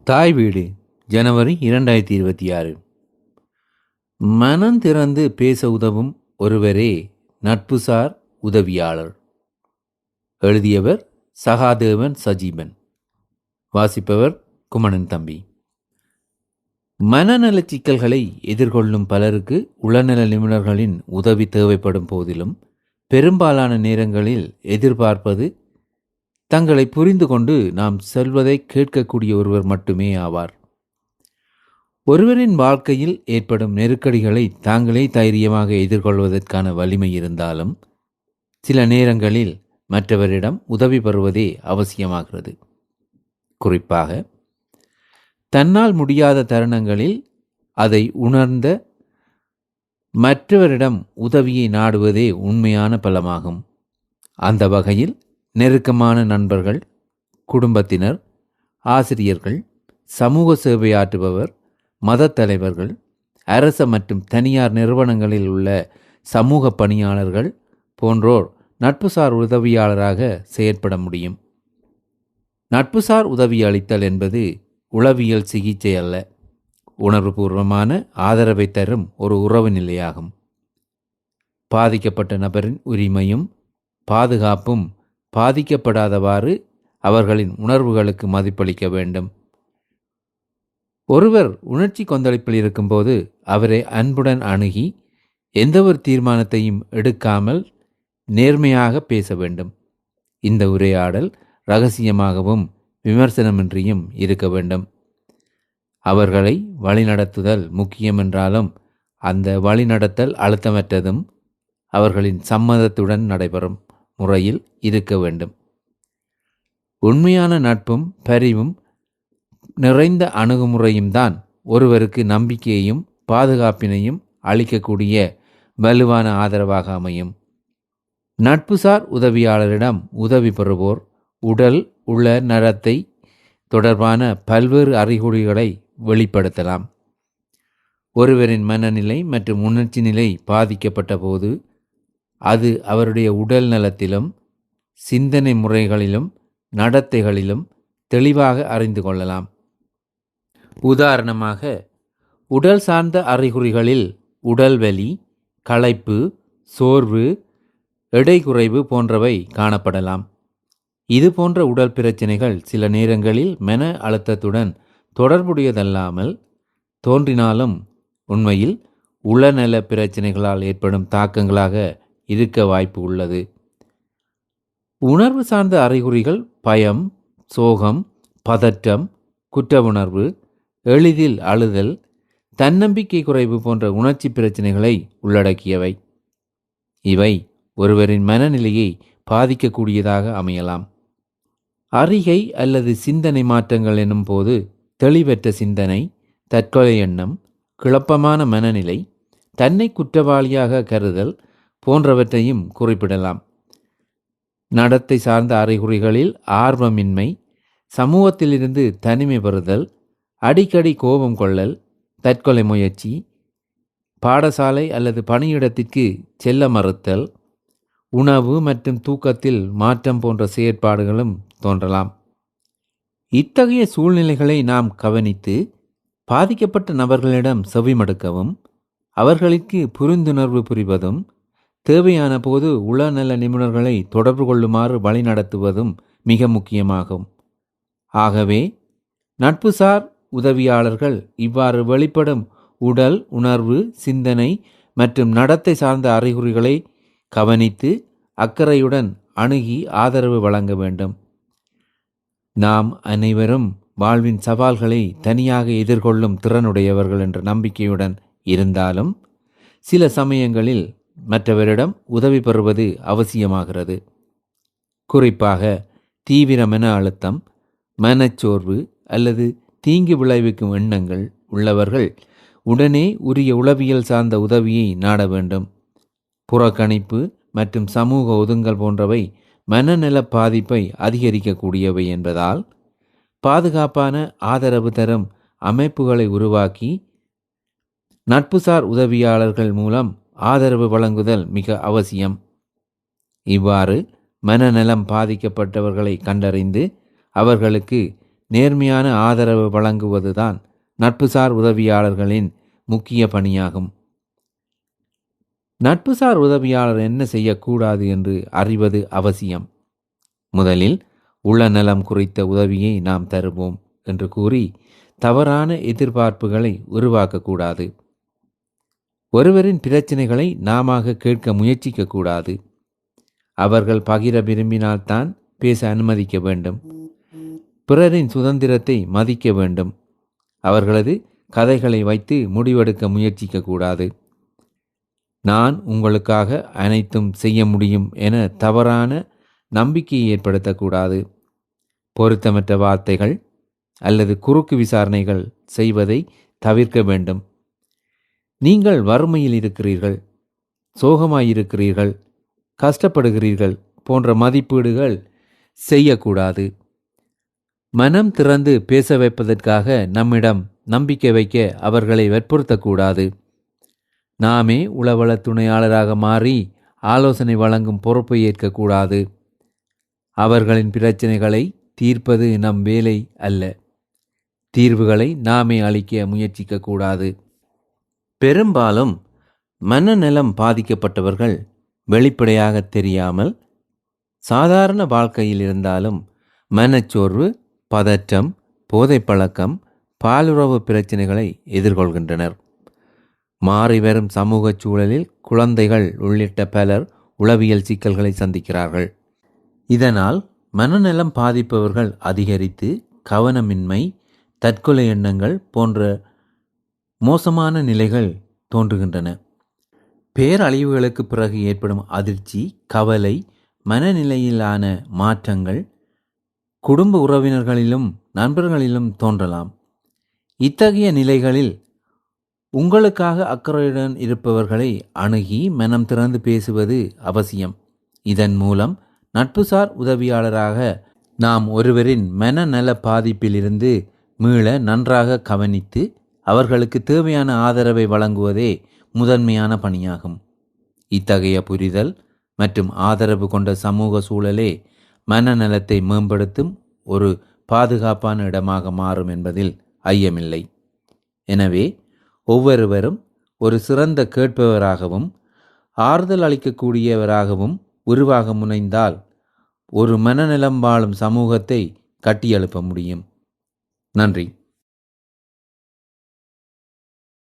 தாய் வீடு ஜனவரி 2026. மனம் திறந்து பேச உதவும் ஒருவரே நட்புசார் உதவியாளர். எழுதியவர் சகாதேவன் சஜீவன். வாசிப்பவர் குமணன் தம்பி. மனநல சிக்கல்களை எதிர்கொள்ளும் பலருக்கு உளநல நிபுணர்களின் உதவி தேவைப்படும் போதிலும் பெரும்பாலான நேரங்களில் எதிர்பார்ப்பது தங்களை புரிந்து கொண்டு நாம் சொல்வதை கேட்கக்கூடிய ஒருவர் மட்டுமே ஆவார். ஒருவரின் வாழ்க்கையில் ஏற்படும் நெருக்கடிகளை தாங்களே தைரியமாக எதிர்கொள்வதற்கான வலிமை இருந்தாலும் சில நேரங்களில் மற்றவரிடம் உதவி பெறுவதே அவசியமாகிறது. குறிப்பாக தன்னால் முடியாத தருணங்களில் அதை உணர்ந்த மற்றவரிடம் உதவியை நாடுவதே உண்மையான பலமாகும். அந்த வகையில் நெருக்கமான நண்பர்கள், குடும்பத்தினர், ஆசிரியர்கள், சமூக சேவையாற்றுபவர், மத தலைவர்கள், அரச மற்றும் தனியார் நிறுவனங்களில் உள்ள சமூக பணியாளர்கள் போன்றோர் நட்புசார் உதவியாளராக செயற்பட முடியும். நட்புசார் உதவி அளித்தல் என்பது உளவியல் சிகிச்சை அல்ல, உணர்வுபூர்வமான ஆதரவை தரும் ஒரு உறவு நிலையாகும். பாதிக்கப்பட்ட நபரின் உரிமையும் பாதுகாப்பும் பாதிக்கப்படாதவாறு அவர்களின் உணர்வுகளுக்கு மதிப்பளிக்க வேண்டும். ஒருவர் உணர்ச்சி கொந்தளிப்பில் இருக்கும்போது அவரை அன்புடன் அணுகி எந்தவொரு தீர்மானத்தையும் எடுக்காமல் நேர்மையாக பேச வேண்டும். இந்த உரையாடல் இரகசியமாகவும் விமர்சனமின்றியும் இருக்க வேண்டும். அவர்களை வழிநடத்துதல் முக்கியமென்றாலும் அந்த வழிநடத்தல் அழுத்தமற்றதும் அவர்களின் சம்மதத்துடன் நடைபெறும் முறையில் இருக்க வேண்டும். உண்மையான நட்பும் பரிவும் நிறைந்த அணுகுமுறையும் தான் ஒருவருக்கு நம்பிக்கையையும் பாதுகாப்பினையும் அளிக்கக்கூடிய வலுவான ஆதரவாக அமையும். நட்புசார் உதவியாளரிடம் உதவி பெறுவோர் உடல் உள்ள நலத்தை தொடர்பான பல்வேறு அறிகுறிகளை வெளிப்படுத்தலாம். ஒருவரின் மனநிலை மற்றும் உணர்ச்சி நிலை பாதிக்கப்பட்ட போது அது அவருடைய உடல் நலத்திலும் சிந்தனை முறைகளிலும் நடத்தைகளிலும் தெளிவாக அறிந்து கொள்ளலாம். உதாரணமாக, உடல் சார்ந்த அறிகுறிகளில் உடல் வலி, களைப்பு, சோர்வு, எடை குறைவு போன்றவை காணப்படலாம். இது போன்ற உடல் பிரச்சனைகள் சில நேரங்களில் மன அழுத்தத்துடன் தொடர்புடையதல்லாமல் தோன்றினாலும் உண்மையில் உளநல பிரச்சனைகளால் ஏற்படும் தாக்கங்களாக இருக்க வாய்ப்பு உள்ளது. உணர்வு சார்ந்த அறிகுறிகள் பயம், சோகம், பதற்றம், குற்ற உணர்வு, எளிதில் அழுதல், தன்னம்பிக்கை குறைவு போன்ற உணர்ச்சி பிரச்சனைகளை உள்ளடக்கியவை. இவை ஒருவரின் மனநிலையை பாதிக்கக்கூடியதாக அமையலாம். அறிகை அல்லது சிந்தனை மாற்றங்கள் எனும் போது தெளிவற்ற சிந்தனை, தற்கொலை எண்ணம், குழப்பமான மனநிலை, தன்னை குற்றவாளியாக கருதல் போன்றவற்றையும் குறிப்பிடலாம். நடத்தை சார்ந்த அறிகுறிகளில் ஆர்வமின்மை, சமூகத்திலிருந்து தனிமை பெறுதல், அடிக்கடி கோபம் கொள்ளல், தற்கொலை முயற்சி, பாடசாலை அல்லது பணியிடத்திற்கு செல்ல மறுத்தல், உணவு மற்றும் தூக்கத்தில் மாற்றம் போன்ற செயற்பாடுகளும் தோன்றலாம். இத்தகைய சூழ்நிலைகளை நாம் கவனித்து பாதிக்கப்பட்ட நபர்களிடம் செவிமடுக்கவும் அவர்களுக்கு புரிந்துணர்வு புரிவதும் தேவையான போது உளநல நிபுணர்களை தொடர்பு கொள்ளுமாறு வழிநடத்துவதும் மிக முக்கியமாகும். ஆகவே நட்புசார் உதவியாளர்கள் இவ்வாறு வெளிப்படும் உடல், உணர்வு, சிந்தனை மற்றும் நடத்தை சார்ந்த அறிகுறிகளை கவனித்து அக்கறையுடன் அணுகி ஆதரவு வழங்க வேண்டும். நாம் அனைவரும் வாழ்வின் சவால்களை தனியாக எதிர்கொள்ளும் திறனுடையவர்கள் என்ற நம்பிக்கையுடன் இருந்தாலும் சில சமயங்களில் மற்றவரிடம் உதவி பெறுவது அவசியமாகிறது. குறிப்பாக தீவிர மன அழுத்தம், மனச்சோர்வு அல்லது தீங்கு விளைவிக்கும் எண்ணங்கள் உள்ளவர்கள் உடனே உரிய உளவியல் சார்ந்த உதவியை நாட வேண்டும். புறக்கணிப்பு மற்றும் சமூக ஒதுங்கல் போன்றவை மனநல பாதிப்பை அதிகரிக்கக்கூடியவை என்பதால் பாதுகாப்பான ஆதரவு தரும் அமைப்புகளை உருவாக்கி நட்புசார் உதவியாளர்கள் மூலம் ஆதரவு வழங்குதல் மிக அவசியம். இவ்வாறு மனநலம் பாதிக்கப்பட்டவர்களை கண்டறிந்து அவர்களுக்கு நேர்மையான ஆதரவு வழங்குவதுதான் நட்புசார் உதவியாளர்களின் முக்கிய பணியாகும். நட்புசார் உதவியாளர் என்ன செய்யக்கூடாது என்று அறிவது அவசியம். முதலில் உளநலம் குறித்த உதவியை நாம் தருவோம் என்று கூறி தவறான எதிர்பார்ப்புகளை உருவாக்கக்கூடாது. ஒருவரின் பிரச்சனைகளை நாம கேட்க முயற்சிக்கக்கூடாது. அவர்கள் பகிர விரும்பினால்தான் பேச அனுமதிக்க வேண்டும். பிறரின் சுதந்திரத்தை மதிக்க வேண்டும். அவர்களது கதைகளை வைத்து முடிவெடுக்க முயற்சிக்கக்கூடாது. நான் உங்களுக்காக அனைத்தும் செய்ய முடியும் என தவறான நம்பிக்கையை ஏற்படுத்தக்கூடாது. பொருத்தமற்ற வார்த்தைகள் அல்லது குறுக்கு விசாரணைகள் செய்வதை தவிர்க்க வேண்டும். நீங்கள் வறுமையில் இருக்கிறீர்கள், சோகமாயிருக்கிறீர்கள், கஷ்டப்படுகிறீர்கள் போன்ற மதிப்பீடுகள் செய்யக்கூடாது. மனம் திறந்து பேச வைப்பதற்காக நம்மிடம் நம்பிக்கை வைக்க அவர்களை வற்புறுத்தக்கூடாது. நாமே உளவள துணையாளராக மாறி ஆலோசனை வழங்கும் பொறுப்பை ஏற்கக்கூடாது. அவர்களின் பிரச்சனைகளை தீர்ப்பது நம் வேலை அல்ல. தீர்வுகளை நாமே அளிக்க முயற்சிக்கக்கூடாது. பெரும்பாலும் மனநலம் பாதிக்கப்பட்டவர்கள் வெளிப்படையாக தெரியாமல் சாதாரண வாழ்க்கையில் இருந்தாலும் மனச்சோர்வு, பதற்றம், போதைப்பழக்கம், பாலுறவு பிரச்சனைகளை எதிர்கொள்கின்றனர். மாறிவரும் சமூக சூழலில் குழந்தைகள் உள்ளிட்ட பலர் உளவியல் சிக்கல்களை சந்திக்கிறார்கள். இதனால் மனநலம் பாதிப்பவர்கள் அதிகரித்து கவனமின்மை, தற்கொலை எண்ணங்கள் போன்ற மோசமான நிலைகள் தோன்றுகின்றன. பேரழிவுகளுக்கு பிறகு ஏற்படும் அதிர்ச்சி, கவலை, மனநிலையிலான மாற்றங்கள் குடும்ப உறவினர்களிலும் நண்பர்களிலும் தோன்றலாம். இத்தகைய நிலைகளில் உங்களுக்காக அக்கறையுடன் இருப்பவர்களை அணுகி மனம் திறந்து பேசுவது அவசியம். இதன் மூலம் நட்புசார் உதவியாளராக நாம் ஒருவரின் மனநல பாதிப்பிலிருந்து மீள நன்றாக கவனித்து அவர்களுக்கு தேவையான ஆதரவை வழங்குவதே முதன்மையான பணியாகும். இத்தகைய புரிதல் மற்றும் ஆதரவு கொண்ட சமூக சூழலே மனநலத்தை மேம்படுத்தும் ஒரு பாதுகாப்பான இடமாக மாறும் என்பதில் ஐயமில்லை. எனவே ஒவ்வொருவரும் ஒரு சிறந்த கேட்பவராகவும் ஆறுதல் அளிக்கக்கூடியவராகவும் உருவாக முனைந்தால் ஒரு மனநலம் வாழும் சமூகத்தை கட்டியெழுப்ப முடியும். நன்றி.